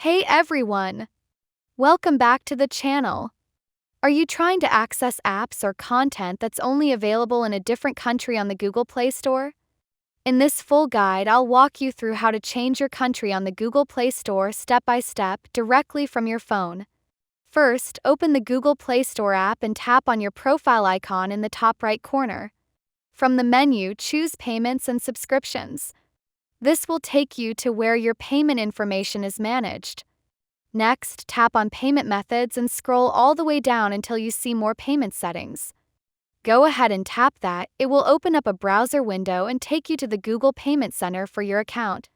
Hey everyone! Welcome back to the channel. Are you trying to access apps or content that's only available in a different country on the Google Play Store? In this full guide, I'll walk you through how to change your country on the Google Play Store step by step directly from your phone. First, open the Google Play Store app and tap on your profile icon in the top right corner. From the menu, choose Payments and Subscriptions. This will take you to where your payment information is managed. Next, tap on Payment Methods and scroll all the way down until you see More Payment Settings. Go ahead and tap that. It will open up a browser window and take you to the Google Payment Center for your account.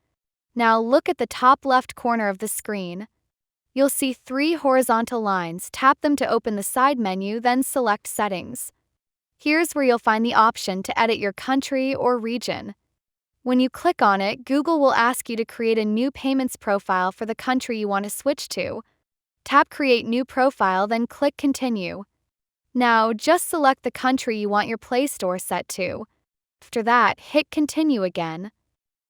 Now look at the top left corner of the screen. You'll see three horizontal lines. Tap them to open the side menu, then select Settings. Here's where you'll find the option to edit your country or region. When you click on it, Google will ask you to create a new payments profile for the country you want to switch to. Tap Create New Profile, then click Continue. Now, just select the country you want your Play Store set to. After that, hit Continue again.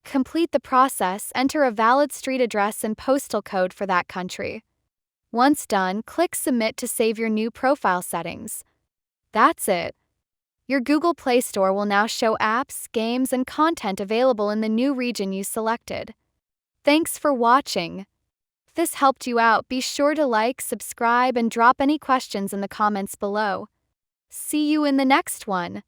Complete the process, enter a valid street address and postal code for that country. Once done, click Submit to save your new profile settings. That's it. Your Google Play Store will now show apps, games, and content available in the new region you selected. Thanks for watching. If this helped you out, be sure to like, subscribe, and drop any questions in the comments below. See you in the next one.